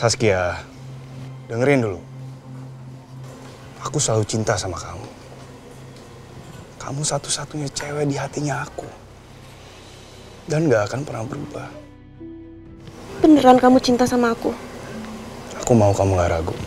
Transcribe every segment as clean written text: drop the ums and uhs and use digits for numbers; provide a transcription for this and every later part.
Saskia, dengerin dulu. Aku selalu cinta sama kamu. Kamu satu-satunya cewek di hatinya aku. Dan gak akan pernah berubah. Beneran kamu cinta sama aku? Aku mau kamu gak ragu.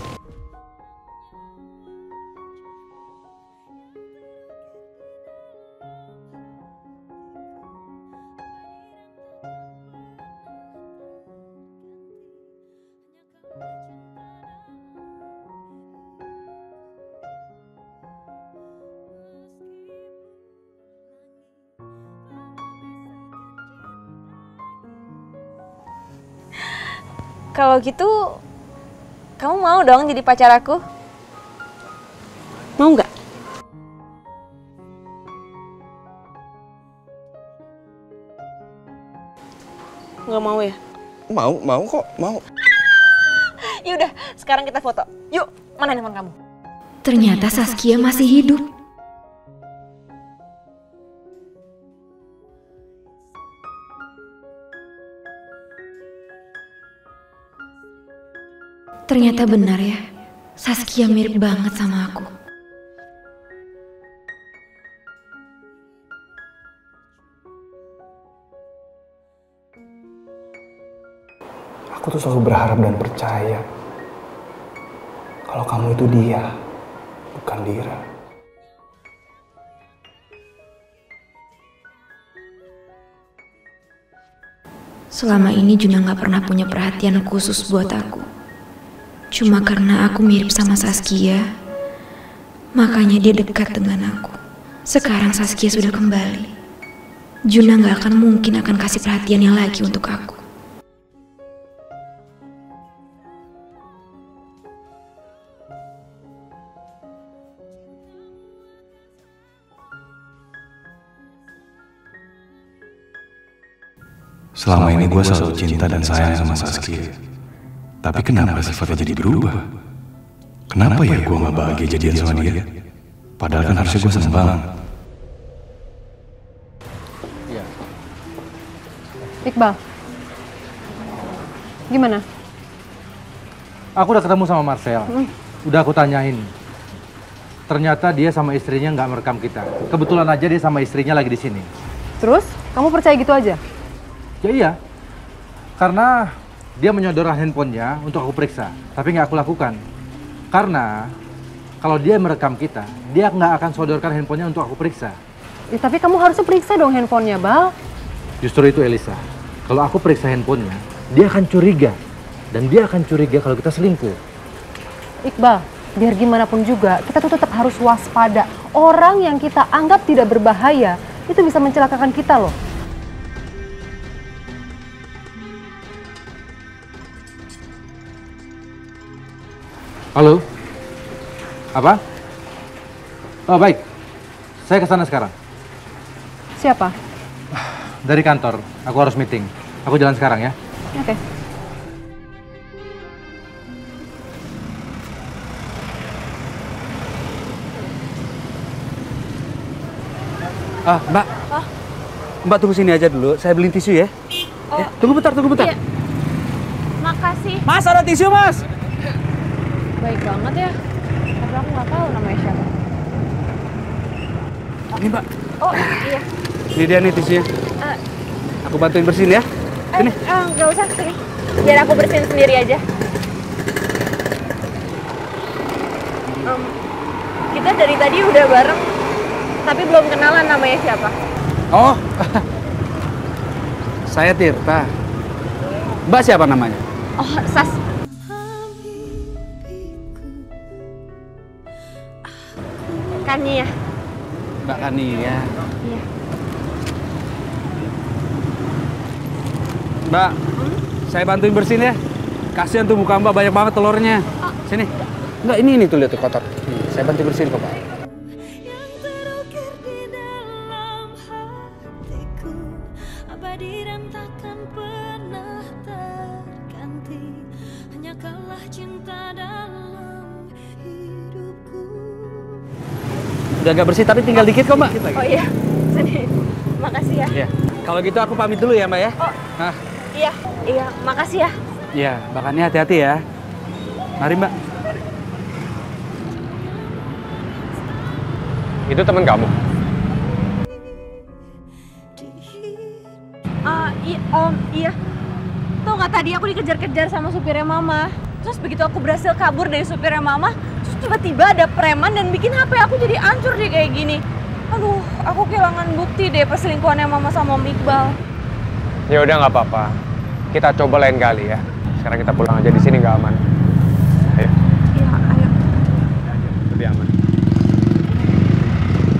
Kalau gitu, kamu mau dong jadi pacar aku? Mau nggak? Nggak mau ya? Mau kok, mau. Yaudah, sekarang kita foto. Yuk, mana handphone kamu? Ternyata Saskia masih hidup. Ternyata benar ya, Saskia mirip banget sama aku. Aku tuh selalu berharap dan percaya kalau kamu itu dia, bukan Dira. Selama ini Juna gak pernah punya perhatian khusus buat aku. Cuma karena aku mirip sama Saskia, makanya dia dekat dengan aku. Sekarang Saskia sudah kembali. Juna gak akan mungkin akan kasih perhatiannya lagi untuk aku. Selama ini gue selalu cinta dan sayang sama Saskia. Tapi kenapa sifatnya jadi berubah? Kenapa ya gue gak bahagia jadian sama dia? Padahal kan harusnya gue seneng banget. Iqbal, gimana? Aku udah ketemu sama Marcel. Udah aku tanyain. Ternyata dia sama istrinya nggak merekam kita. Kebetulan aja dia sama istrinya lagi di sini. Terus, kamu percaya gitu aja? Ya iya. Karena dia menyodorkan handphonenya untuk aku periksa. Tapi nggak aku lakukan. Karena kalau dia merekam kita, dia nggak akan sodorkan handphonenya untuk aku periksa. Ya, tapi kamu harusnya periksa dong handphonenya, Bal. Justru itu Elisa. Kalau aku periksa handphonenya, dia akan curiga. Dan dia akan curiga kalau kita selingkuh. Iqbal, biar gimana pun juga, kita tuh tetap harus waspada. Orang yang kita anggap tidak berbahaya, itu bisa mencelakakan kita loh. Halo? Apa? Oh baik, saya ke sana sekarang. Siapa? Dari kantor, aku harus meeting. Aku jalan sekarang ya. Oke. Mbak. Mbak tunggu sini aja dulu, saya beliin tisu ya. Oh. Ya, tunggu bentar. Iya. Makasih. Mas, ada tisu, Mas. Baik banget ya. Tapi aku nggak tahu namanya siapa. Ini, Mbak. Oh iya. Ini dia nih tisunya. Aku bantuin bersihin ya. Sini. Nggak usah, sini. Biar aku bersihin sendiri aja. Kita dari tadi udah bareng, tapi belum kenalan namanya siapa. Oh, saya Tirta. Mbak siapa namanya? Oh, Sas. Kania. Mbak Kania. Iya. Mbak, saya bantuin bersihin ya. Kasihan tuh muka Mbak, banyak banget telurnya. Sini. Enggak, ini tuh lihat tuh kotor. Saya bantu bersihin kok, Pak. Udah agak bersih tapi tinggal dikit kok, Mbak. Oh iya, sini. Makasih ya. Iya. Kalau gitu aku pamit dulu ya, Mbak ya. Oh. Nah. Iya, makasih ya. Iya, makannya hati-hati ya. Mari Mbak. Itu teman kamu? Iya. Tuh nggak tadi aku dikejar-kejar sama supirnya Mama. Terus begitu aku berhasil kabur dari supirnya Mama, terus tiba-tiba ada preman dan bikin HP aku jadi hancur deh kayak gini. Aduh, aku kehilangan bukti deh perselingkuhannya Mama sama Om Iqbal. Ya udah nggak apa-apa. Kita coba lain kali ya. Sekarang kita pulang aja, di sini nggak aman. Ayo. Iya, ayo. Lebih aman.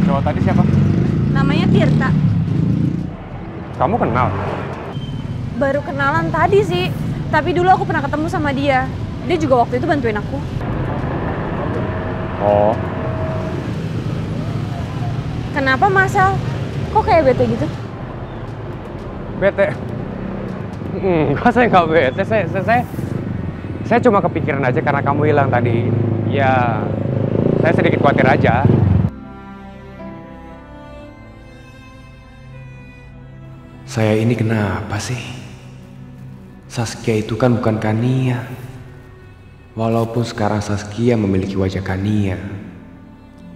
Cowok tadi siapa? Namanya Tirta. Kamu kenal? Baru kenalan tadi sih. Tapi dulu aku pernah ketemu sama dia. Dia juga waktu itu bantuin aku. Oh. Kenapa Masal? Kok kayak bete gitu? Bete? Enggak, saya nggak bete. Saya cuma kepikiran aja karena kamu hilang tadi. Ya, saya sedikit khawatir aja. Saya ini kenapa sih? Saskia itu kan bukan Kania. Walaupun sekarang Saskia memiliki wajah Kania,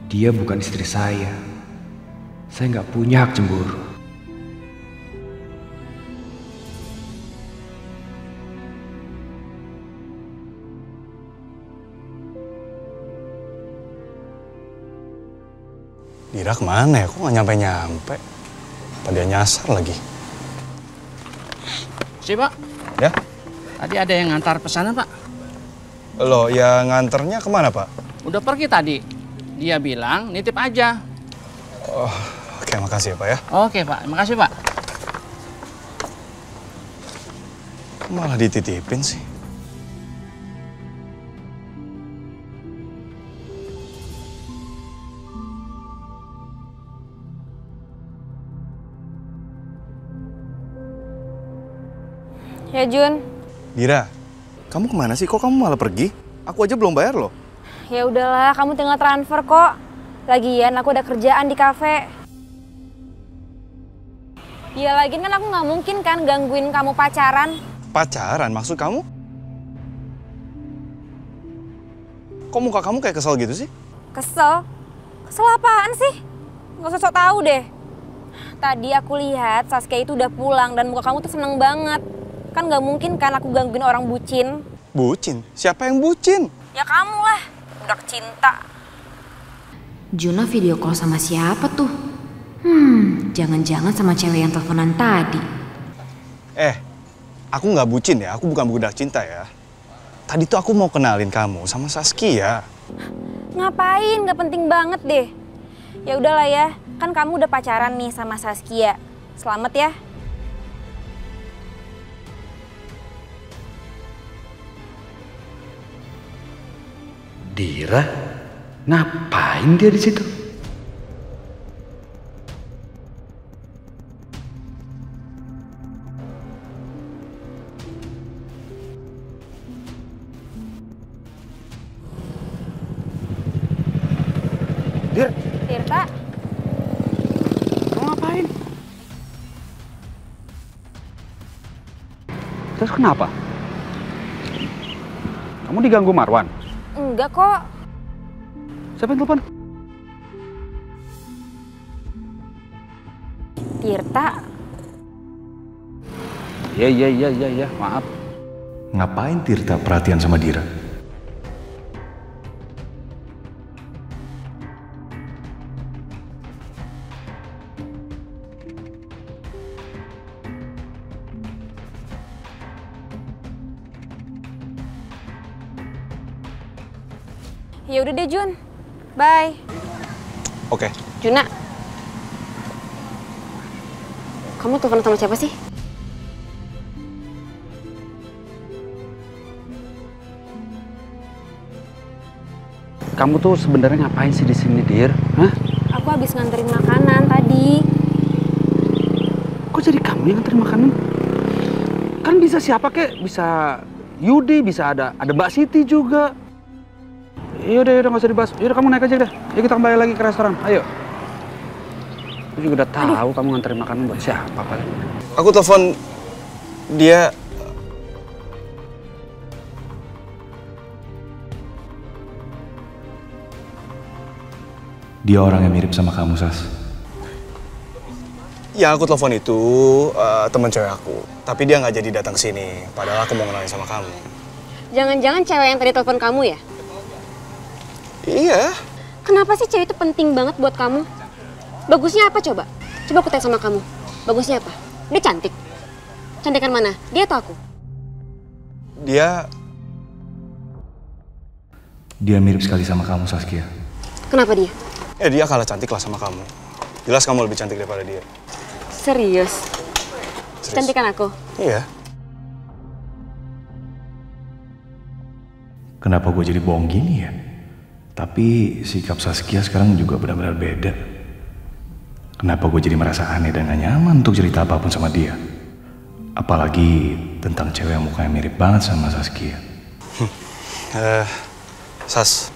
dia bukan istri saya. Saya nggak punya hak cemburu. Dira kemana ya? Kok nggak nyampe-nyampe? Apa dia nyasar lagi? Si Pak, Ya? tadi ada yang ngantar pesanan Pak. Loh, ya nganternya kemana, Pak? Udah pergi tadi. Dia bilang nitip aja. Oh, oke, makasih ya, Pak ya. Oke Pak, makasih Pak. Kok malah dititipin sih? Ya Jun. Dira, kamu kemana sih? Kok kamu malah pergi? Aku aja belum bayar loh. Ya udahlah, kamu tinggal transfer kok. Lagian aku ada kerjaan di kafe. Ya lagian kan aku nggak mungkin kan gangguin kamu pacaran. Pacaran? Maksud kamu? Kok muka kamu kayak kesel gitu sih? Kesel? Kesel apaan sih? Nggak usah sok tahu deh. Tadi aku lihat Saskia itu udah pulang dan muka kamu tuh seneng banget. Kan nggak mungkin kan aku gangguin orang bucin. Bucin? Siapa yang bucin? Ya kamu lah, budak cinta. Juna video call sama siapa tuh? Jangan-jangan sama cewek yang teleponan tadi. Aku nggak bucin ya, aku bukan budak cinta ya. Tadi tuh aku mau kenalin kamu sama Saskia. Ngapain? Nggak penting banget deh. Ya udahlah ya, kan kamu udah pacaran nih sama Saskia. Selamat ya. Dira? Ngapain dia di situ? Dir, Tirta, kamu ngapain? Terus kenapa? Kamu diganggu Marwan? enggak kok. Siapa yang telepon? Tirta, Iya, maaf. Ngapain Tirta perhatian sama Dira? ya udah deh Jun. Bye. Oke. Juna. Kamu telepon sama siapa sih? Kamu tuh sebenarnya ngapain sih di sini, Dir? Hah? Aku habis nganterin makanan tadi. Kok jadi kamu yang nganterin makanan? Kan bisa siapa kek? Bisa Yudi, bisa ada Mbak Siti juga. Yaudah nggak usah dibahas. Yaudah kamu naik aja deh. Yuk kita kembali lagi ke restoran. Ayo. Aku juga udah tahu kamu nganterin makanan buat siapa paling. Aku telepon dia. Dia orang yang mirip sama kamu, Sas. Yang aku telepon itu teman cewek aku. Tapi dia nggak jadi datang ke sini. Padahal aku mau kenalin sama kamu. Jangan-jangan cewek yang tadi telepon kamu ya? Iya. Kenapa sih cewek itu penting banget buat kamu? Bagusnya apa coba? Coba aku tanya sama kamu. Bagusnya apa? Dia cantik. Cantikan mana? Dia atau aku? Dia mirip sekali sama kamu, Saskia. Kenapa dia? Dia kalah cantik lah sama kamu. Jelas kamu lebih cantik daripada dia. Serius? Cantikan aku? Iya. Kenapa gue jadi bohong gini ya? Tapi sikap Saskia sekarang juga benar-benar beda. Kenapa gue jadi merasa aneh dan gak nyaman untuk cerita apapun sama dia? Apalagi tentang cewek yang mukanya mirip banget sama Saskia. Sas.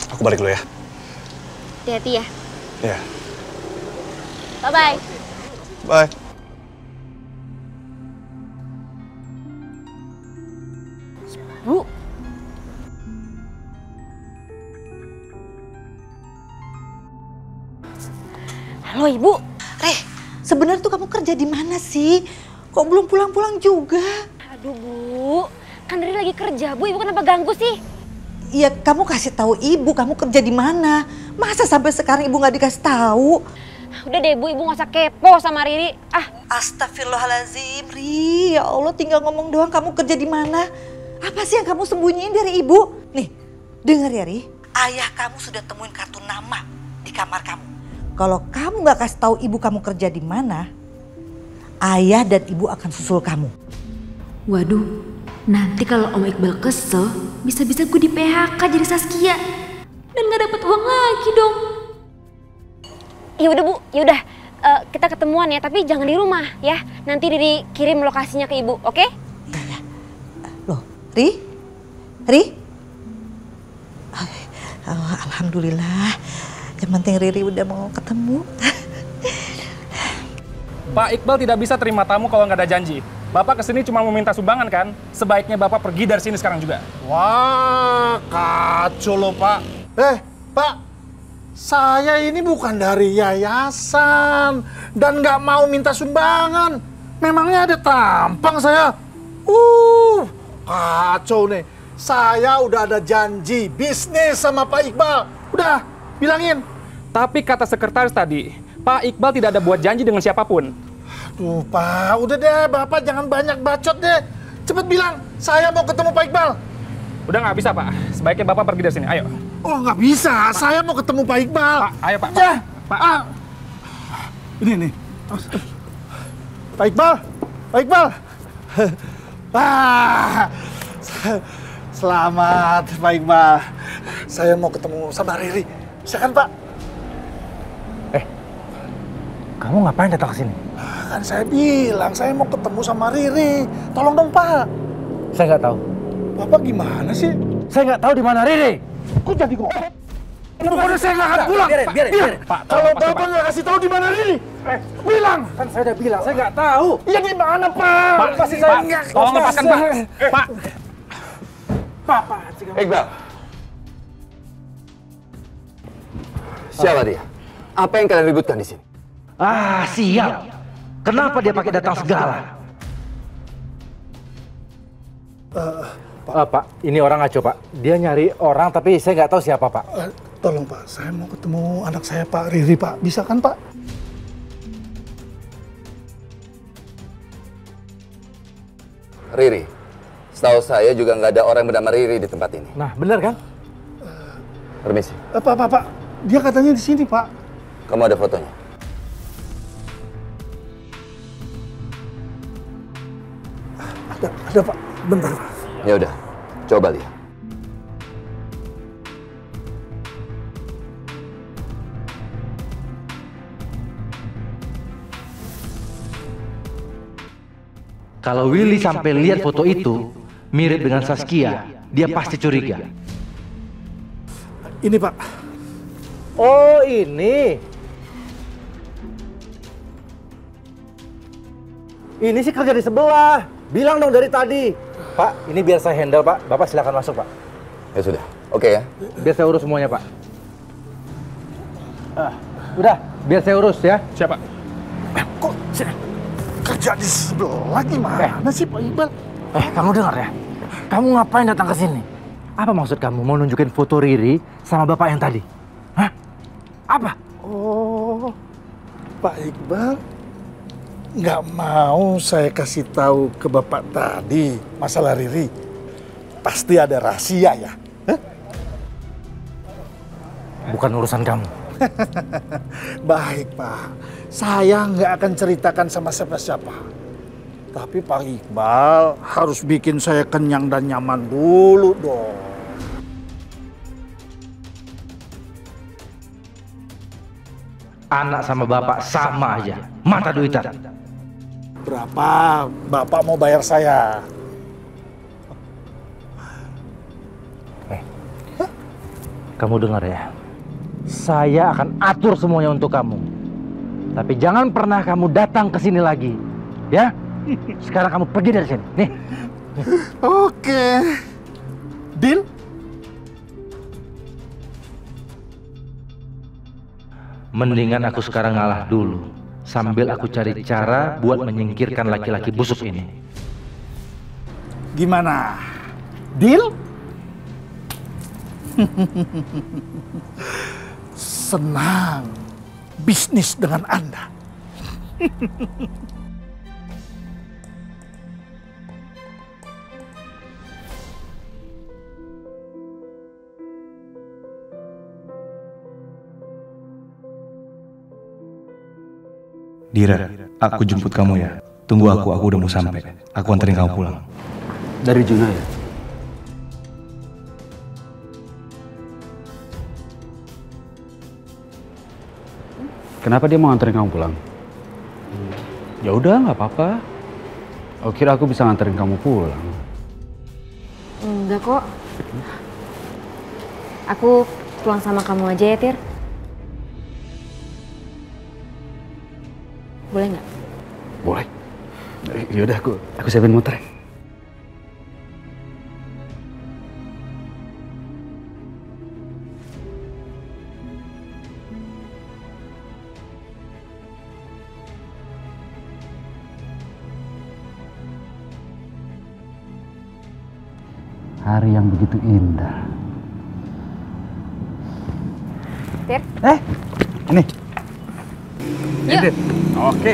Aku balik dulu ya. Hati-hati ya. Iya. Bye-bye. Bye. Bu. Halo Ibu. Sebenarnya tuh kamu kerja di mana sih? Kok belum pulang-pulang juga? Aduh Bu, kan Riri lagi kerja Bu, Ibu kenapa ganggu sih? Iya, kamu kasih tahu ibu kamu kerja di mana. Masa sampai sekarang ibu nggak dikasih tahu? Udah deh Bu, Ibu nggak usah kepo sama Riri. Astagfirullahaladzim, Ri. Ya Allah, tinggal ngomong doang kamu kerja di mana. Apa sih yang kamu sembunyiin dari ibu? Nih, dengar ya Ri. Ayah kamu sudah temuin kartu nama di kamar kamu. Kalau kamu nggak kasih tahu ibu kamu kerja di mana, ayah dan ibu akan susul kamu. Waduh, nanti kalau Om Iqbal kesel, bisa-bisa gue di PHK jadi Saskia. Dan gak dapet uang lagi dong. Ya udah Bu, ya udah kita ketemuan ya, tapi jangan di rumah ya. Nanti Riri kirim lokasinya ke Ibu, oke? Ya. Loh, Ri? Oh, alhamdulillah. Yang penting Riri udah mau ketemu. Pak Iqbal tidak bisa terima tamu kalau nggak ada janji. Bapak kesini cuma mau minta sumbangan kan? Sebaiknya Bapak pergi dari sini sekarang juga. Wah, kacau loh Pak. Pak, saya ini bukan dari yayasan dan nggak mau minta sumbangan. Memangnya ada tampang saya? Kacau nih. Saya udah ada janji bisnis sama Pak Iqbal. Udah, bilangin. Tapi kata sekretaris tadi, Pak Iqbal tidak ada buat janji dengan siapapun. Aduh Pak, udah deh Bapak jangan banyak bacot deh. Cepet bilang, saya mau ketemu Pak Iqbal. Udah nggak bisa Pak, sebaiknya Bapak pergi dari sini, ayo. Oh nggak bisa, Pak. Saya mau ketemu Pak Iqbal. Pak, ayo Pak. Pak. Ini. Pak Iqbal. Selamat Pak Iqbal. Saya mau ketemu sama Riri. Bisa kan Pak? Kamu ngapain datang ke sini? Kan saya bilang saya mau ketemu sama Riri. Tolong dong Pak. Saya nggak tahu. Bapak gimana sih? Saya nggak tahu di mana Riri. Kok jadi kok? Pokoknya saya nggak akan pulang. Biarin. Pak, kalau Bapak nggak kasih tahu di mana Riri, bilang. Kan saya udah bilang, saya nggak tahu. Ya di mana Pak? Pasti saya nggak. Tolong lepaskan Pak. Pak. Iqbal. Siapa dia? Apa yang kalian ributkan di sini? Sial. Kenapa dia pakai datang segala? Pak, ini orang ngaco Pak. Dia nyari orang tapi saya nggak tahu siapa Pak. Tolong Pak, saya mau ketemu anak saya Pak Riri Pak. Bisa kan Pak? Riri. Setahu saya juga nggak ada orang bernama Riri di tempat ini. Nah, benar kan? Permisi. Pak. Dia katanya di sini Pak. Kamu ada fotonya? Ada Pak. Bentar Pak. Ya udah, coba lihat. Kalau Willy sampai lihat foto itu mirip dengan Saskia, dia pasti curiga. Ini Pak. Oh ini. Ini sih kerja di sebelah. Bilang dong dari tadi. Pak, ini biar saya handle Pak. Bapak silakan masuk Pak. Ya sudah. Oke ya? Biar saya urus semuanya, Pak. Udah, biar saya urus ya. Siapa? Kok kerja di sebelah gimana sih Pak Iqbal? Kamu dengar ya? Kamu ngapain datang ke sini? Apa maksud kamu mau nunjukin foto Riri sama bapak yang tadi? Hah? Apa? Oh, Pak Iqbal nggak mau saya kasih tahu ke bapak tadi masalah Riri. Pasti ada rahasia ya? Hah? Bukan urusan kamu. Baik Pak, saya nggak akan ceritakan sama siapa-siapa. Tapi Pak Iqbal harus bikin saya kenyang dan nyaman dulu dong. Anak sama bapak sama aja, mata duitan. Berapa Bapak mau bayar saya? Kamu dengar ya? Saya akan atur semuanya untuk kamu. Tapi jangan pernah kamu datang ke sini lagi. Ya? Sekarang kamu pergi dari sini. Nih. Oke. Deal? Mendingan aku sekarang ngalah dulu. Sambil aku cari cara buat menyingkirkan laki-laki busuk ini. Gimana? Deal? Senang bisnis dengan Anda. Dira, aku jemput kamu ya. Tunggu aku udah mau sampai. Aku anterin kamu pulang. Dari Juna ya? Kenapa dia mau nganterin kamu pulang? Ya udah, nggak apa-apa. Oh, kira aku bisa nganterin kamu pulang. Enggak kok. Aku pulang sama kamu aja ya, Tir. Boleh nggak? Boleh. Yaudah, aku siapin motor. Hari yang begitu indah. Tir? Ini. Yuk. Oke.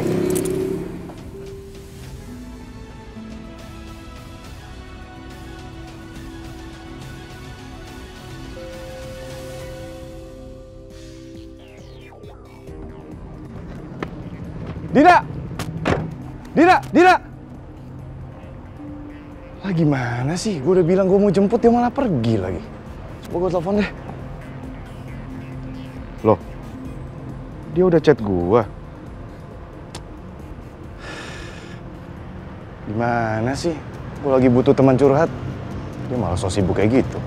Dira! Dira! Dira! Lah gimana sih? Gue udah bilang gue mau jemput, dia malah pergi lagi. Coba gue telepon deh. Loh, dia udah chat gue. Gimana sih? Gue lagi butuh teman curhat. Dia malah so sibuk kayak gitu.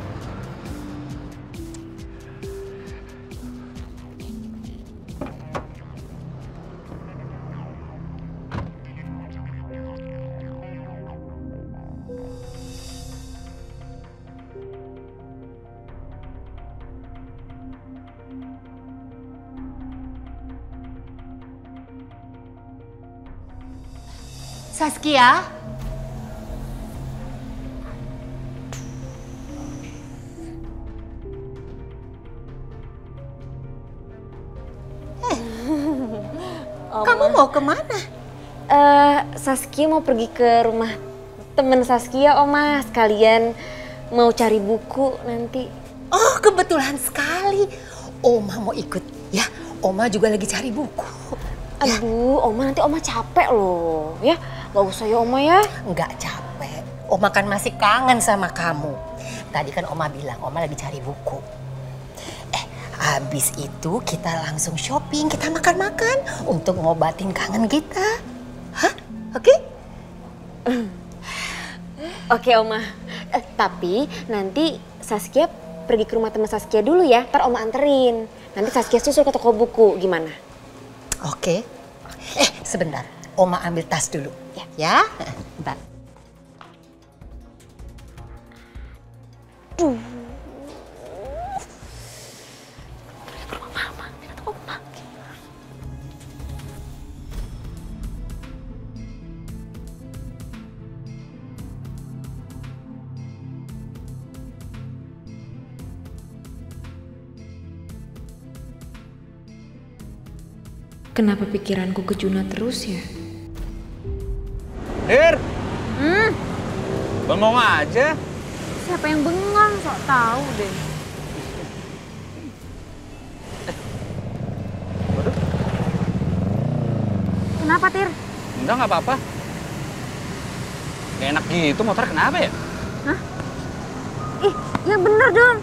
Saskia? Kamu mau kemana? Saskia mau pergi ke rumah temen Saskia, Oma. Sekalian mau cari buku nanti. Oh, kebetulan sekali. Oma mau ikut ya. Oma juga lagi cari buku. Aduh, Oma nanti Oma capek loh. Ya, gak usah ya Oma ya. Nggak capek. Oma kan masih kangen sama kamu. Tadi kan Oma bilang Oma lagi cari buku. Habis itu kita langsung shopping, kita makan-makan untuk ngobatin kangen kita. Hah? Oke? Oke Oma. Tapi nanti Saskia pergi ke rumah teman Saskia dulu ya. Ntar Oma anterin. Nanti Saskia susul ke toko buku. Gimana? Oke. Sebentar. Oma ambil tas dulu. Ya? Bentar. Kenapa pikiranku ke Juna terus ya? Dir! Bengong aja. Siapa yang bengong? Sok tahu deh. Waduh. Kenapa, Tir? Enggak, nggak apa-apa. Gak enak gitu, motor kenapa ya? Hah? Ih, ya bener dong.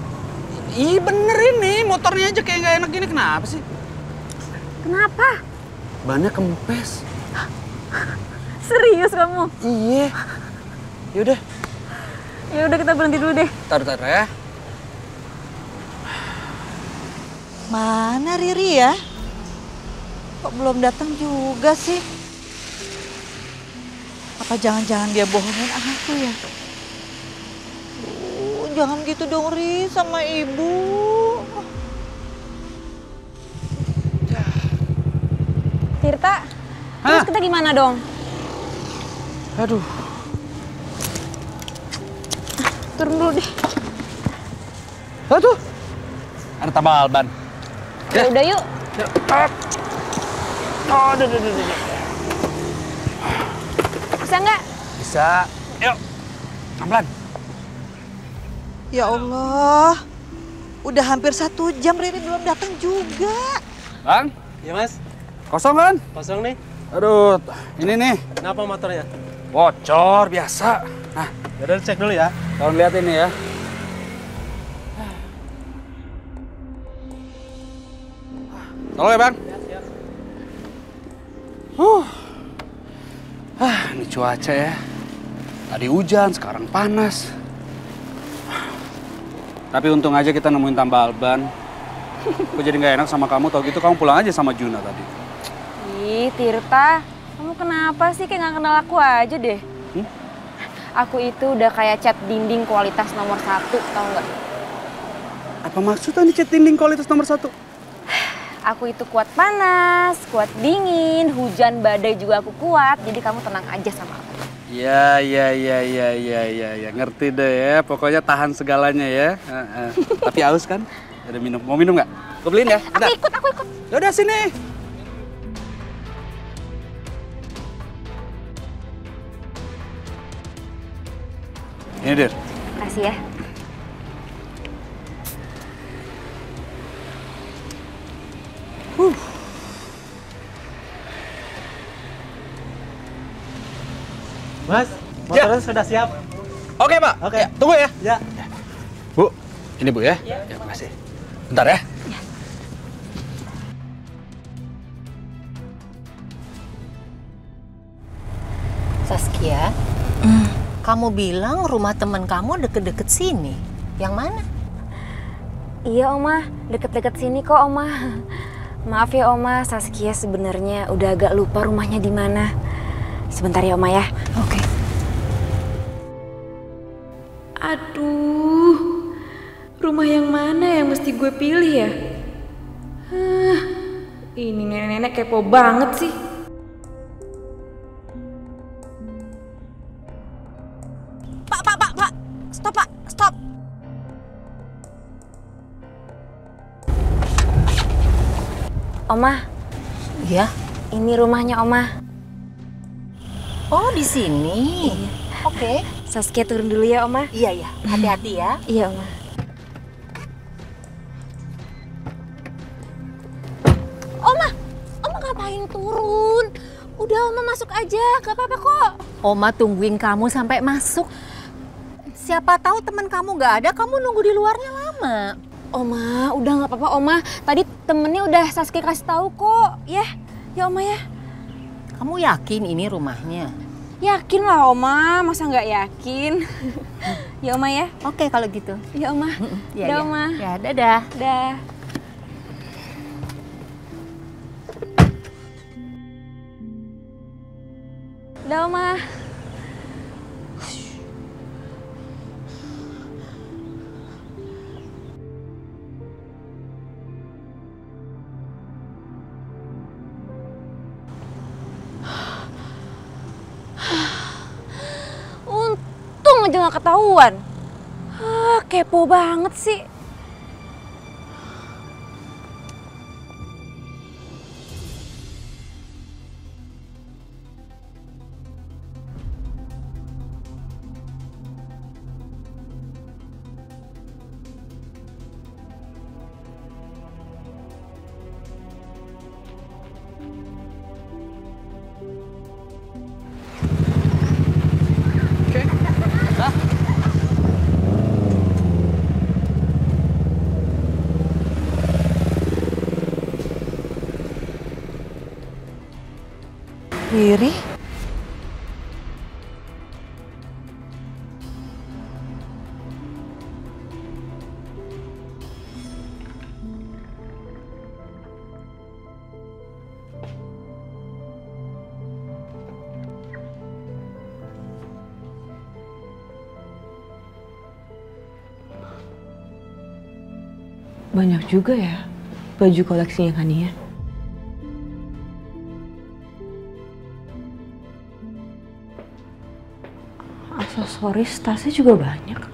Ih bener ini, motornya aja kayak nggak enak gini, kenapa sih? Kenapa? Bannya kempes. Serius kamu? Iya. Yaudah. Ya udah kita berhenti dulu deh. Tar ya. Mana Riri ya? Kok belum datang juga sih? Apa jangan-jangan dia bohongin aku ya? Jangan gitu dong Ri sama ibu. Tirta, terus kita gimana dong? Aduh. Turun dulu deh. Aduh. Ada tambal ban. Ya udah yuk. Aduh. Bisa nggak? Bisa. Yuk. Pelan-pelan. Ya Allah, udah hampir 1 jam Riri belum datang juga. Bang? Iya mas. Kosong kan? Kosong nih. Aduh, ini nih. Kenapa motornya? Bocor biasa. Nah, yaudah cek dulu ya. Tolong lihat ini ya. Tolong ya bang. Ini cuaca ya. Tadi hujan, sekarang panas. Tapi untung aja kita nemuin tambal ban. Gue jadi nggak enak sama kamu, tau gitu kamu pulang aja sama Juna tadi. Ih, Tirta, kamu kenapa sih kayak nggak kenal aku aja deh? Aku itu udah kayak cat dinding kualitas nomor 1, tau nggak? Apa maksudnya nih cat dinding kualitas nomor 1? Aku itu kuat panas, kuat dingin, hujan badai juga aku kuat, jadi kamu tenang aja sama aku. Ya, ngerti deh ya. Pokoknya tahan segalanya ya. Tapi haus kan? Ada minum. Mau minum nggak? Gue beliin ya. Aku ikut. Yaudah sini. Ini Dir. Makasih ya. Mas, motornya sudah siap. Oke Pak. Oke. Ya, tunggu ya. Ya. Bu, ini Bu ya. Ya, makasih. Bentar ya. Saskia, kamu bilang rumah teman kamu deket-deket sini. Yang mana? Iya Oma, deket-deket sini kok Oma. Maaf ya Oma, Saskia sebenarnya udah agak lupa rumahnya di mana. Sebentar ya Oma ya. Oke. Aduh, rumah yang mana yang mesti gue pilih ya? Ini nenek-nenek kepo banget sih. Pak. Stop, Pak. Stop. Oma. Iya. Ini rumahnya Oma. Oh, di sini. Oke. Saskia turun dulu ya Oma. Iya. Hati-hati ya. Iya Oma. Oma ngapain turun? Udah Oma masuk aja, gak apa-apa kok. Oma tungguin kamu sampai masuk. Siapa tahu teman kamu gak ada, kamu nunggu di luarnya lama. Oma, udah nggak apa-apa Oma. Tadi temennya udah Saskia kasih tahu kok. Ya Oma ya. Kamu yakin ini rumahnya? Yakin lah Oma, masa nggak yakin? Ya Oma ya. Oke kalau gitu. Ya Oma. Ya, Dah ya. Oma. Ya, dadah. Dah. Dah Oma. Untung aja nggak ketahuan. Kepo banget sih. Riri? Banyak juga ya baju koleksinya Kania. Aksesoris tasnya juga banyak.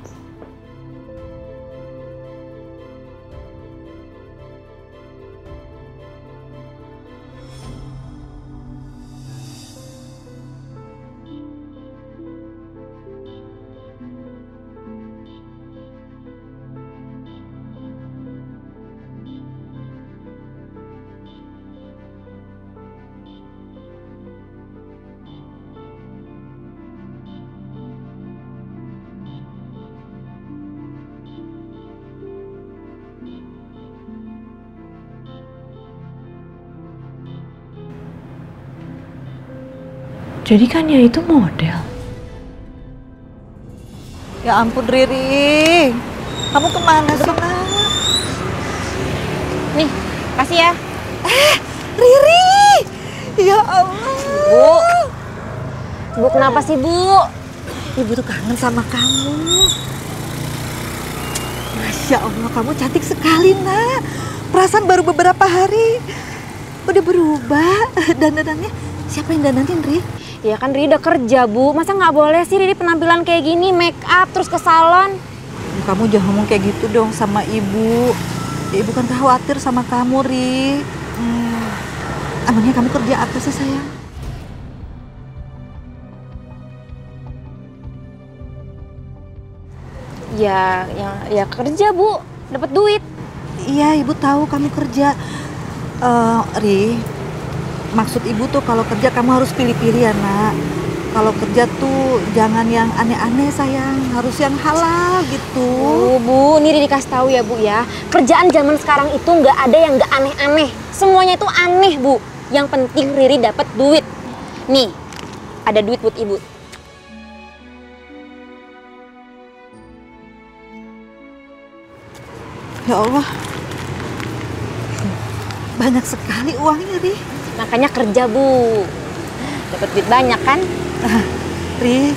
Jadi Kania itu model. Ya ampun Riri, kamu kemana sih nak? Nih, kasih ya. Riri, ya Allah. Bu kenapa sih Bu? Ibu tuh kangen sama kamu. Masya Allah, kamu cantik sekali nak. Perasaan baru beberapa hari udah berubah. Dandanannya siapa yang dandanin Ri? Ya kan Riri udah kerja Bu, masa nggak boleh sih Riri penampilan kayak gini, make up terus ke salon? Kamu jangan ngomong kayak gitu dong sama ibu. Ya, ibu kan khawatir sama kamu Ri. Emangnya kamu kerja apa sih sayang? Ya kerja Bu, dapat duit. Iya ibu tahu kamu kerja. Ri, maksud ibu tuh kalau kerja kamu harus pilih-pilih ya nak. Kalau kerja tuh jangan yang aneh-aneh sayang, harus yang halal gitu. Bu, ini dikasih tahu ya Bu ya. Kerjaan zaman sekarang itu nggak ada yang nggak aneh-aneh. Semuanya itu aneh Bu. Yang penting Riri dapat duit. Nih, ada duit buat ibu. Ya Allah, banyak sekali uangnya Ri. Makanya kerja Bu, dapat duit banyak kan? Ri,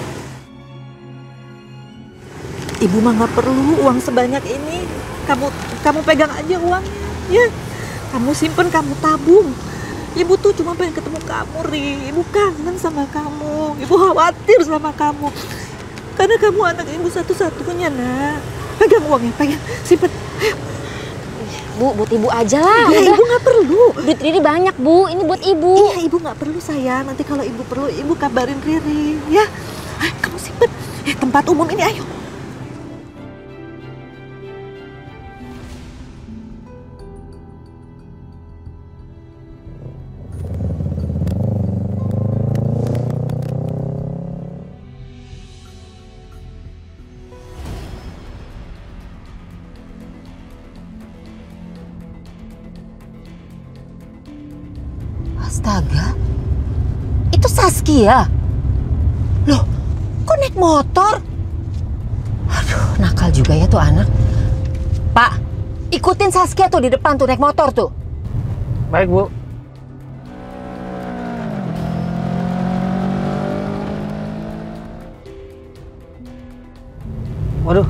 ibu mah nggak perlu uang sebanyak ini. Kamu pegang aja uangnya, ya. Kamu simpen, kamu tabung. Ibu tuh cuma pengen ketemu kamu, Ri. Ibu kangen sama kamu. Ibu khawatir sama kamu. Karena kamu anak ibu satu-satunya, nak. Pegang uangnya, pegang, simpen. Ayo. Bu, buat ibu aja lah. Ya, ibu nggak perlu. Duit Riri banyak Bu, ini buat ibu. Iya, ibu nggak perlu sayang. Nanti kalau ibu perlu, ibu kabarin Riri, ya. Ayo, kamu simpen. Tempat umum ini, ayo. Astaga, itu Saskia. Loh, kok naik motor? Aduh, nakal juga ya tuh anak. Pak, ikutin Saskia tuh di depan tuh naik motor tuh. Baik, Bu. Waduh,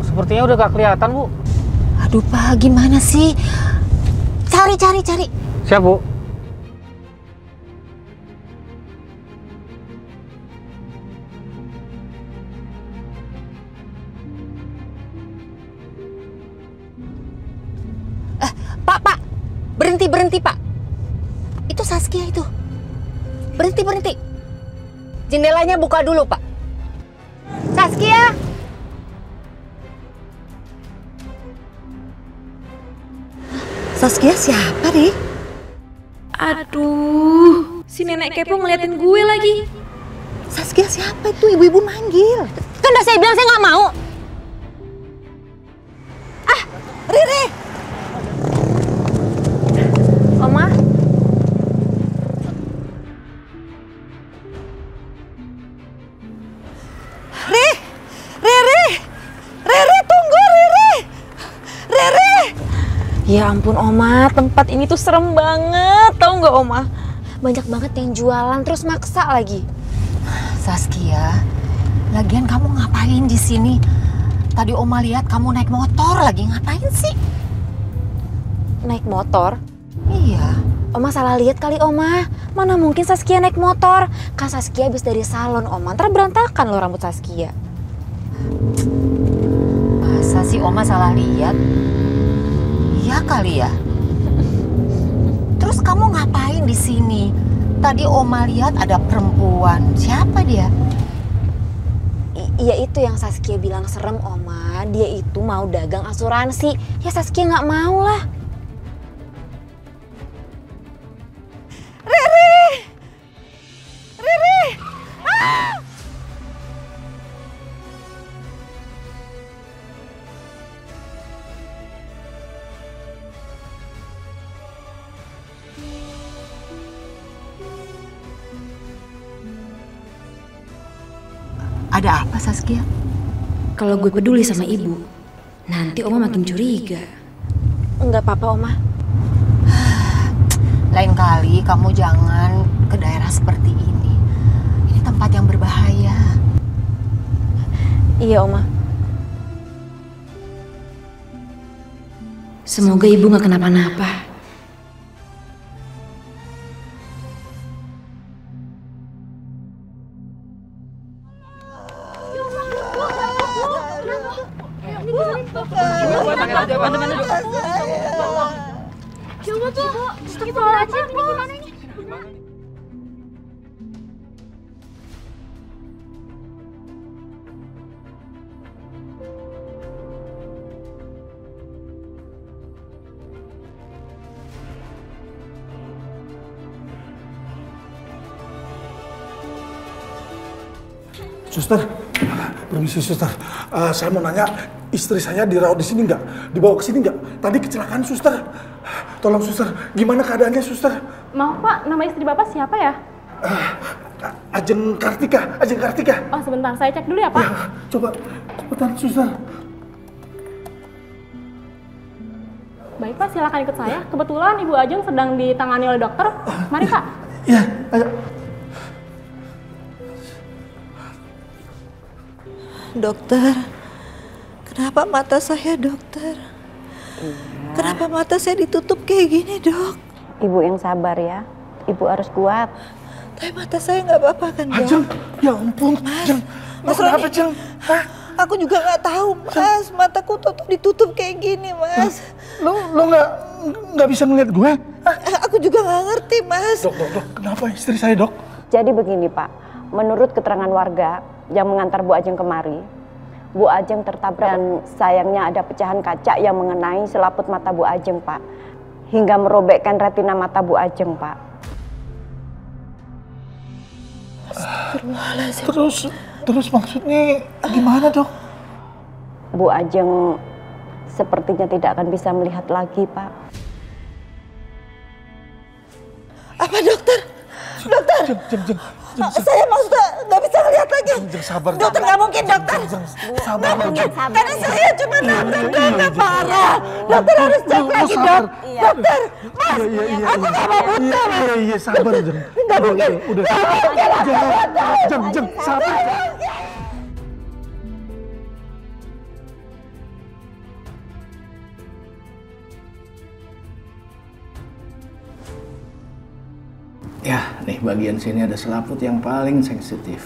sepertinya udah gak kelihatan, Bu. Aduh, Pak, gimana sih? Cari. Siap, Bu. Pak, berhenti Pak. Itu Saskia itu. Berhenti. Jendelanya buka dulu Pak. Saskia. Saskia siapa, Ri? Aduh, si nenek kepo ngeliatin gue lagi. Saskia siapa itu? Ibu-ibu manggil. Kan udah saya bilang saya nggak mau. Riri. Oma. Ya ampun Oma, tempat ini tuh serem banget, tahu nggak Oma? Banyak banget yang jualan terus maksa lagi. Saskia, lagian kamu ngapain di sini? Tadi Oma lihat kamu naik motor lagi, ngapain sih? Naik motor? Iya. Oma salah lihat kali Oma. Mana mungkin Saskia naik motor? Kan Saskia habis dari salon Oma. Ntar berantakan loh rambut Saskia. Masa sih Oma salah lihat? Iya kali ya. Terus kamu ngapain di sini? Tadi Oma lihat ada perempuan. Siapa dia? Iya itu yang Saskia bilang serem Oma. Dia itu mau dagang asuransi. Ya Saskia nggak mau lah. Riri! Ah! Ada apa Saskia? Kalau gue peduli sama ibu, nanti Oma makin curiga. Enggak apa-apa Oma. Lain kali kamu jangan ke daerah seperti ini. Ini tempat yang berbahaya. Iya Oma. Semoga ibu gak kenapa-napa. Suster, permisi suster. Saya mau nanya, istri saya dirawat di sini nggak? Dibawa ke sini nggak? Tadi kecelakaan suster. Tolong suster, gimana keadaannya suster? Maaf Pak, nama istri Bapak siapa ya? Ajeng Kartika, Ajeng Kartika. Oh sebentar, saya cek dulu ya Pak. Ya, coba, cepetan suster. Baik Pak, silakan ikut saya. Kebetulan Ibu Ajeng sedang ditangani oleh dokter. Mari Pak. Iya, ayo. Dokter, kenapa mata saya dokter? Kenapa mata saya ditutup kayak gini dok? Ibu yang sabar ya, ibu harus kuat. Tapi mata saya nggak apa-apa kan dok? Ajeng, ya ampun, Ajeng. Mas kenapa Roni? Jeng? Aku juga nggak tahu mas, mataku ditutup kayak gini mas. Lo nggak bisa ngeliat gue? Aku juga nggak ngerti mas. Dok, kenapa istri saya dok? Jadi begini Pak, menurut keterangan warga yang mengantar Bu Ajeng kemari, Bu Ajeng tertabrak dan sayangnya ada pecahan kaca yang mengenai selaput mata Bu Ajeng Pak, hingga merobekkan retina mata Bu Ajeng Pak. Terus maksudnya gimana dok? Bu Ajeng sepertinya tidak akan bisa melihat lagi Pak. Apa dokter? Dokter! Jeng. Saya maksudnya nggak bisa ngeliat lagi. Sabar. Dokter nggak mungkin dokter. Sabar. Karena saya cuma nabrak dok, nggak parah. Dokter harus cek lagi dok. Dokter, mas, aku nggak mau buta mas. Iya, sabar Jeng. Nggak mungkin. Udah. Jeng, sabar. Ya, nih bagian sini ada selaput yang paling sensitif.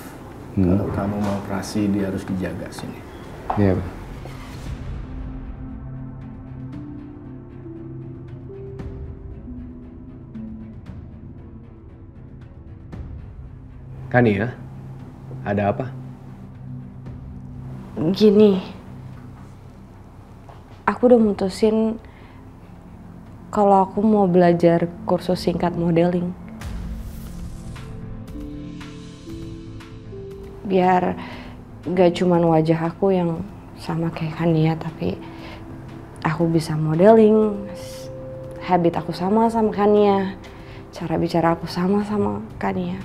Kalau kamu mau operasi, dia harus dijaga sini. Iya, Pak. Kania, ada apa? Gini, aku udah mutusin kalau aku mau belajar kursus singkat modeling. Biar gak cuman wajah aku yang sama kayak Kania, tapi aku bisa modeling, habit aku sama Kania, cara bicara aku sama Kania.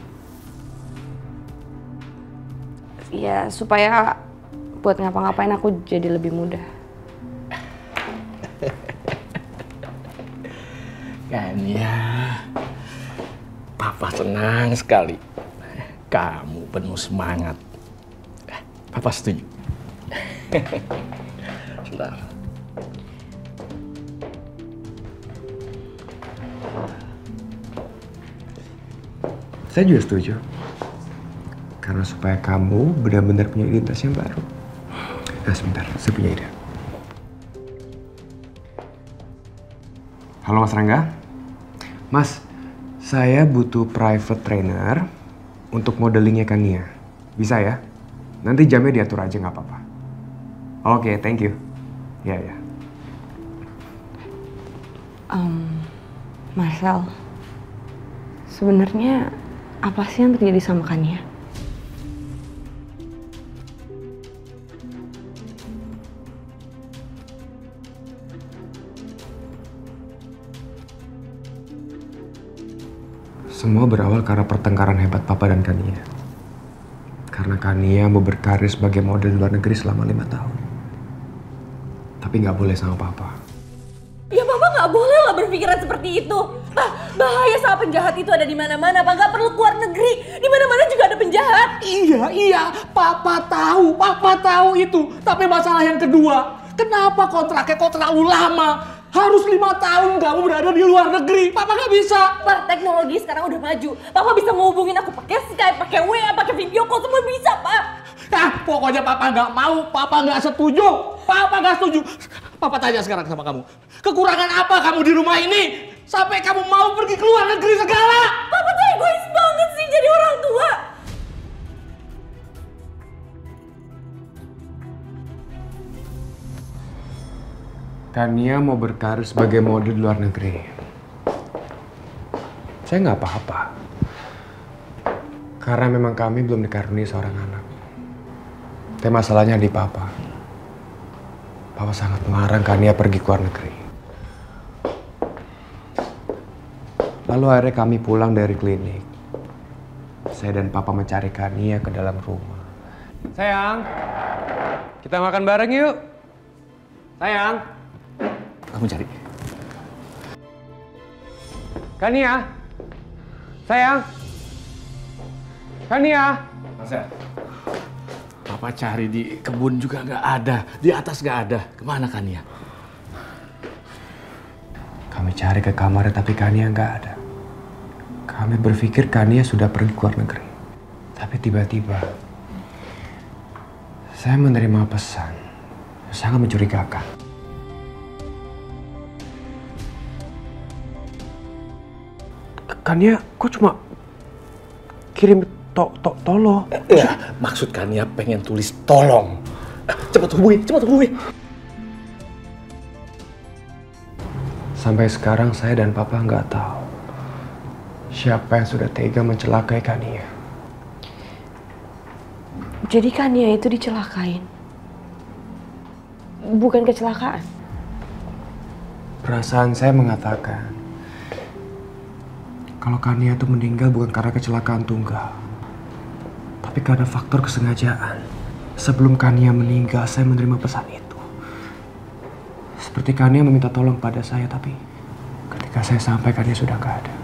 Ya supaya buat ngapa-ngapain aku jadi lebih mudah. Kania, Papa senang sekali. Kamu penuh semangat. Papa setuju. Sebentar. Saya juga setuju. Karena supaya kamu benar-benar punya identitas yang baru. Nah sebentar, saya punya ide. Halo Mas Rangga. Mas, saya butuh private trainer untuk modelingnya Kania. Bisa ya? Nanti jamnya diatur aja nggak apa-apa. Oke, thank you. Ya. Marcel, sebenarnya apa sih yang terjadi sama Kania? Semua berawal karena pertengkaran hebat Papa dan Kania. Karena Kania mau berkarir sebagai model di luar negeri selama 5 tahun. Tapi nggak boleh sama Papa. Ya Papa nggak boleh lah berpikiran seperti itu. Pak, bahaya sama penjahat itu ada di mana-mana. Pak, nggak perlu keluar negeri. Di mana-mana juga ada penjahat. Iya, Papa tahu itu. Tapi masalah yang kedua, kenapa kontraknya kok terlalu lama? Harus 5 tahun kamu berada di luar negeri. Papa nggak bisa. Pak, teknologi sekarang udah maju. Papa bisa ngehubungin aku pakai Skype, pakai WA, pakai video call, semua bisa, Pak. Pokoknya Papa nggak mau. Papa nggak setuju. Papa tanya sekarang sama kamu. Kekurangan apa kamu di rumah ini? Sampai kamu mau pergi ke luar negeri segala? Papa tuh egois banget sih jadi orang tua. Kania mau berkarir sebagai model di luar negeri. Saya nggak apa-apa. Karena memang kami belum dikaruniai seorang anak. Tapi masalahnya di Papa. Papa sangat melarang Kania pergi ke luar negeri. Lalu akhirnya kami pulang dari klinik. Saya dan Papa mencari Kania ke dalam rumah. Sayang, kita makan bareng yuk. Sayang. Kamu cari. Kania. Sayang. Kania. Marcel. Papa cari di kebun juga nggak ada. Di atas nggak ada. Kemana Kania? Kami cari ke kamarnya tapi Kania nggak ada. Kami berpikir Kania sudah pergi ke luar negeri. Tapi tiba-tiba saya menerima pesan yang sangat mencurigakan. Kania kok cuma kirim tolong? Ya, maksud Kania pengen tulis tolong. Cepat hubungi. Sampai sekarang saya dan Papa nggak tahu siapa yang sudah tega mencelakai Kania. Jadi Kania itu dicelakain? Bukan kecelakaan? Perasaan saya mengatakan kalau Kania itu meninggal bukan karena kecelakaan tunggal, tapi karena faktor kesengajaan. Sebelum Kania meninggal, saya menerima pesan itu. Seperti Kania meminta tolong pada saya, tapi ketika saya sampai Kania sudah nggak ada.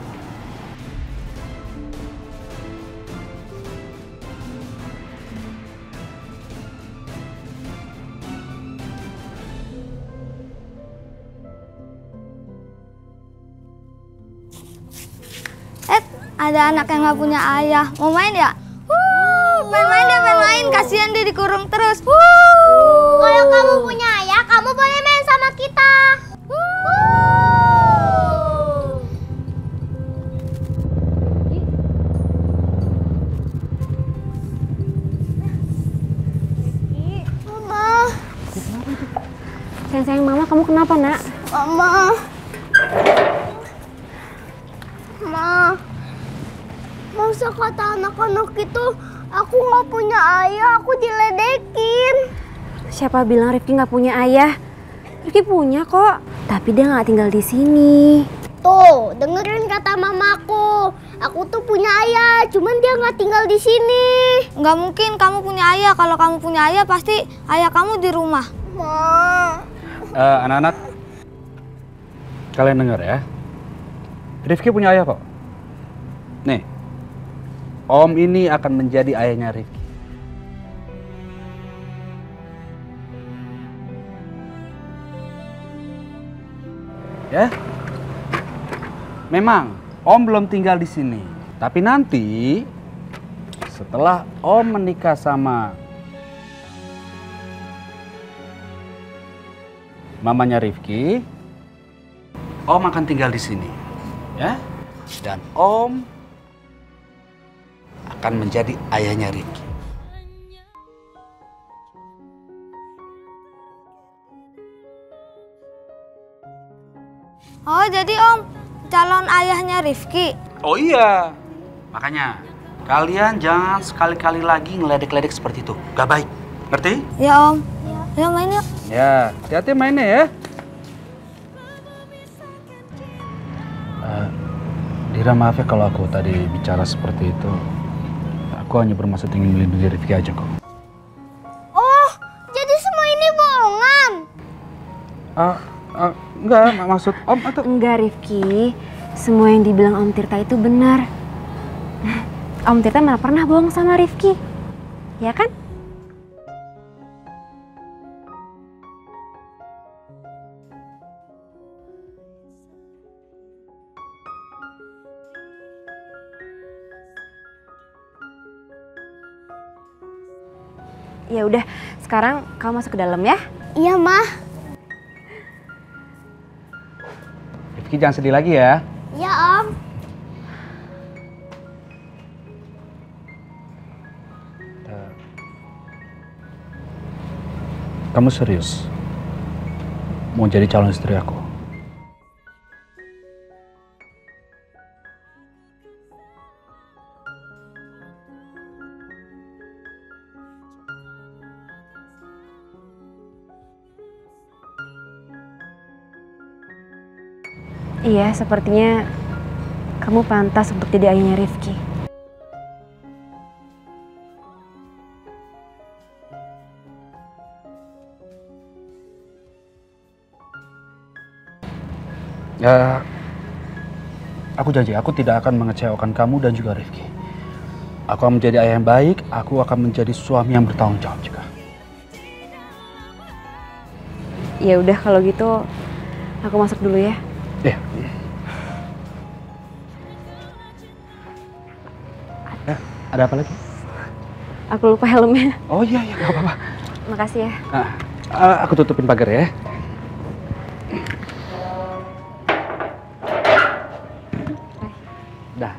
Ada anak yang nggak punya ayah, mau main ya? Pengen main, kasihan dia dikurung terus. Kalau kamu punya ayah, kamu boleh main sama kita. Mama. Sayang Mama, kamu kenapa nak? Ma. Masa kata anak-anak itu aku nggak punya ayah, aku diledekin. Siapa bilang Rifki nggak punya ayah? Rifki punya kok, tapi dia nggak tinggal di sini. Tuh, dengerin kata mamaku. Aku tuh punya ayah, cuman dia nggak tinggal di sini. Nggak mungkin kamu punya ayah. Kalau kamu punya ayah, pasti ayah kamu di rumah. Ma. Anak-anak, kalian dengar ya. Rifki punya ayah kok. Nih, Om ini akan menjadi ayahnya Rifki. Ya, memang Om belum tinggal di sini, tapi nanti setelah Om menikah sama mamanya Rifki, Om akan tinggal di sini, ya. Dan Om akan menjadi ayahnya Rifki. Oh, jadi Om calon ayahnya Rifki? Oh iya, makanya kalian jangan sekali-kali lagi ngeledek-ledek seperti itu. Gak baik, ngerti? Ya Om. Ya main yuk. Ya, hati-hati mainnya ya. Dira, maaf ya kalau aku tadi bicara seperti itu. Aku hanya bermaksud ingin melindungi Rifki aja kok. Oh, jadi semua ini bohongan? Enggak, maksud Om atau... Enggak, Rifki. Semua yang dibilang Om Tirta itu benar. Om Tirta mana pernah bohong sama Rifki, ya kan? Ya udah, sekarang kamu masuk ke dalam ya. Iya, Mah. Rifki jangan sedih lagi ya. Iya, Om. Kamu serius mau jadi calon istri aku? Iya, sepertinya kamu pantas untuk jadi ayahnya Rifki. Ya, aku janji aku tidak akan mengecewakan kamu dan juga Rifki. Aku akan menjadi ayah yang baik, aku akan menjadi suami yang bertanggung jawab juga. Ya udah kalau gitu, aku masuk dulu ya. Iya. Ada apa lagi? Aku lupa helmnya. Oh iya, gak apa-apa. Makasih ya. Aku tutupin pagar ya. Dah.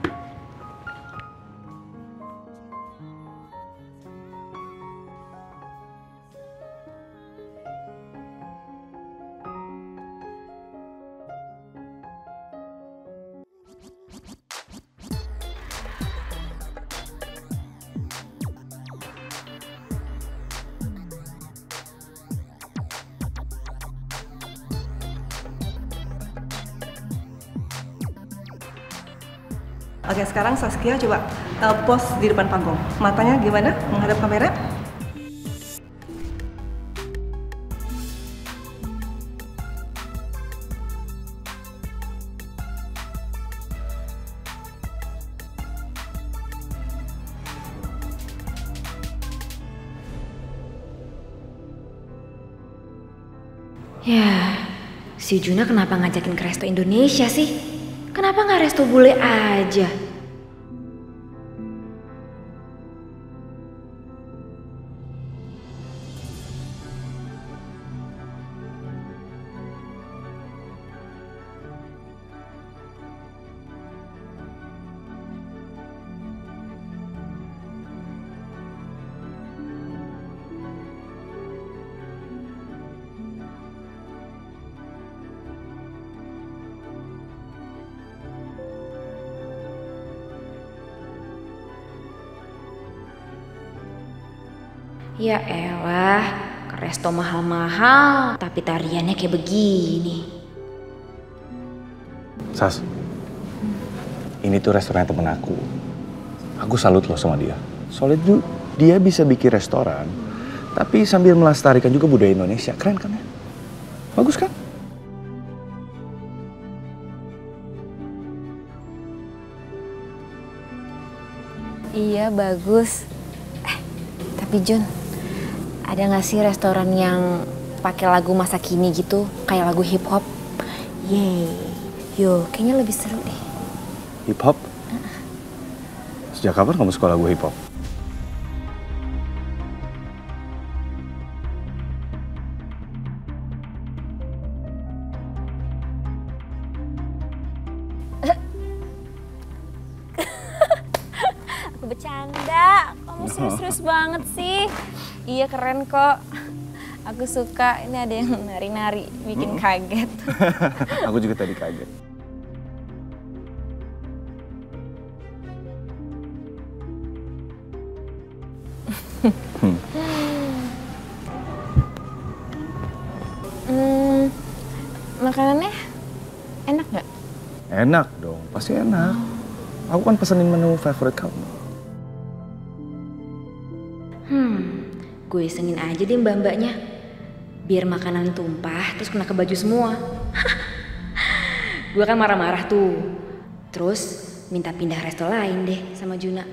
Oke, sekarang Saskia coba pose di depan panggung. Matanya gimana? Menghadap kamera. Ya, si Juna kenapa ngajakin ke resto Indonesia sih? Kenapa nggak resto bule aja? Ya elah, ke resto mahal-mahal, tapi tariannya kayak begini. Sas, ini tuh restoran temen aku. Aku salut loh sama dia. Soalnya tuh dia bisa bikin restoran, tapi sambil melestarikan juga budaya Indonesia. Keren kan ya? Bagus kan? Iya, bagus. Tapi Jun, ada nggak sih restoran yang pakai lagu masa kini gitu, kayak lagu hip hop? Yeay, yo, kayaknya lebih seru deh. Hip hop? Sejak kapan kamu suka lagu hip hop? Aku bercanda, kamu serius-serius banget sih. Iya, keren kok. Aku suka, ini ada yang nari-nari, bikin kaget. Aku juga tadi kaget. Makanannya enak nggak? Enak dong, pasti enak. Aku kan pesenin menu favorit kamu. Gue isengin aja deh mbak-mbaknya. Biar makanan tumpah terus kena ke baju semua. Gue kan marah-marah tuh. Terus minta pindah resto lain deh sama Juna.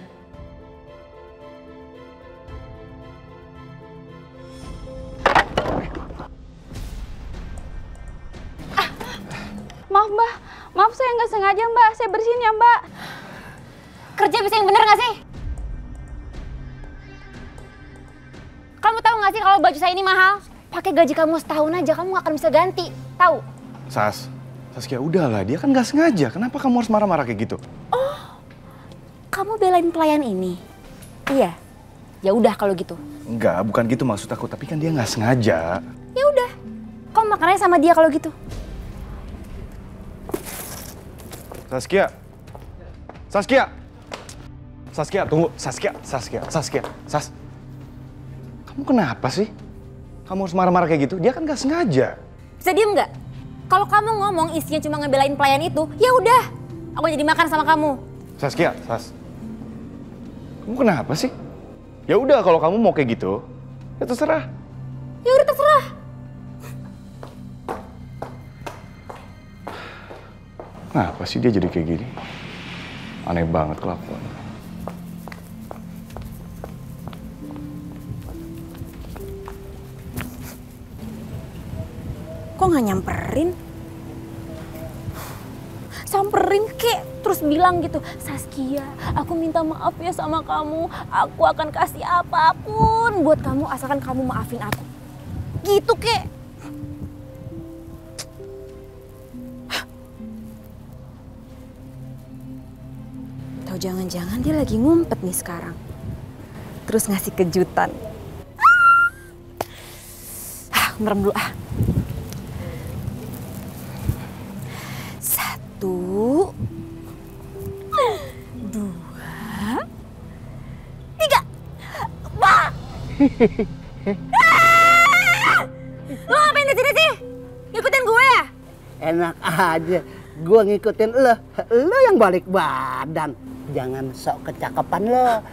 Maaf mbak, maaf saya nggak sengaja mbak, saya bersihin ya mbak. Kerja bisa yang bener nggak sih? Kamu tahu nggak sih kalau baju saya ini mahal? Pakai gaji kamu setahun aja kamu nggak akan bisa ganti, tahu? Saskia udahlah, dia kan nggak sengaja. Kenapa kamu harus marah-marah kayak gitu? Oh, kamu belain pelayan ini? Iya. Ya udah kalau gitu. Enggak, bukan gitu maksud aku. Tapi kan dia nggak sengaja. Ya udah, kamu makannya sama dia kalau gitu. Saskia, tunggu. Sas. Kamu kenapa sih? Kamu harus marah-marah kayak gitu? Dia kan nggak sengaja. Bisa diem nggak? Kalau kamu ngomong isinya cuma ngebelain pelayan itu, ya udah, aku jadi makan sama kamu. Sas. Kamu kenapa sih? Ya udah kalau kamu mau kayak gitu, ya terserah. Ya udah terserah. Kenapa sih dia jadi kayak gini? Aneh banget kelakuannya. Kok nggak nyamperin? Samperin kek, terus bilang gitu, Saskia, aku minta maaf ya sama kamu. Aku akan kasih apapun buat kamu asalkan kamu maafin aku. Gitu kek. Atau jangan-jangan dia lagi ngumpet nih sekarang. Terus ngasih kejutan. Merem dulu ah. 1, 2, 3. Wah! Lo ngapain di sini sih? Ngikutin gue ya? Enak aja, gue ngikutin lo. Lo yang balik badan. Jangan sok kecakapan lo.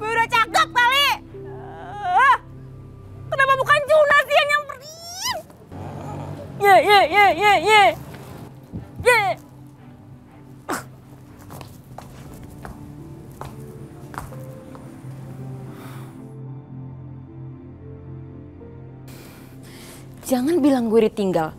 Udah cakep kali. Kenapa bukan Juna sih yang nyamperin? Ye. Jangan bilang gue ditinggal.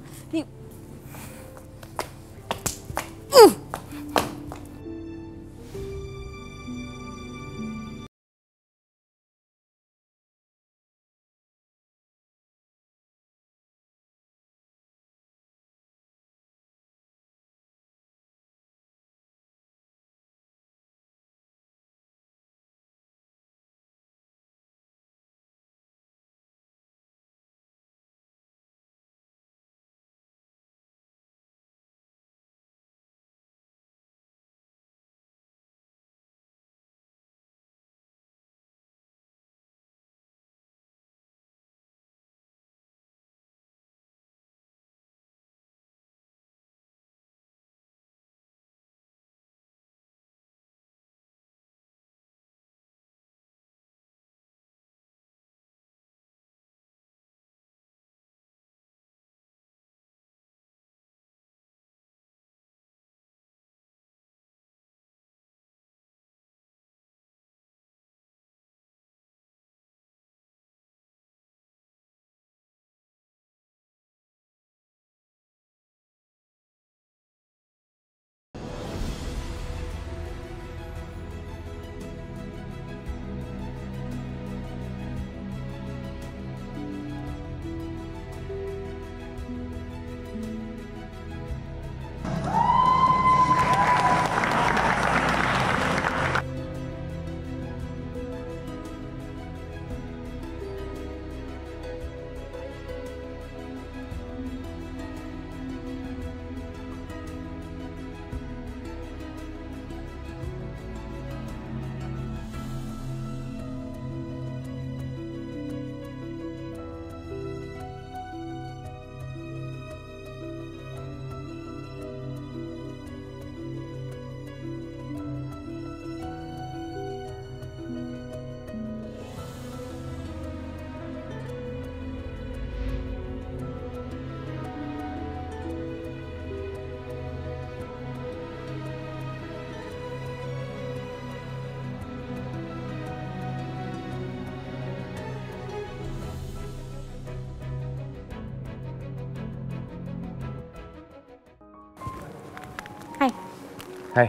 Hai.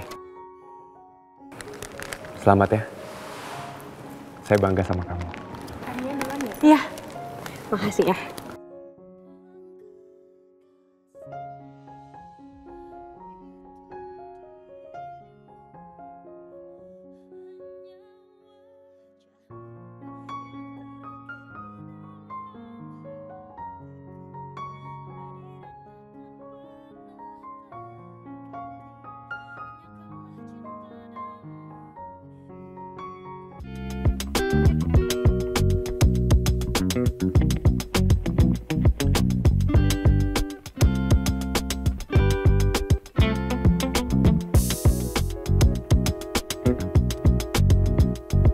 Selamat ya. Saya bangga sama kamu. Iya. Makasih ya.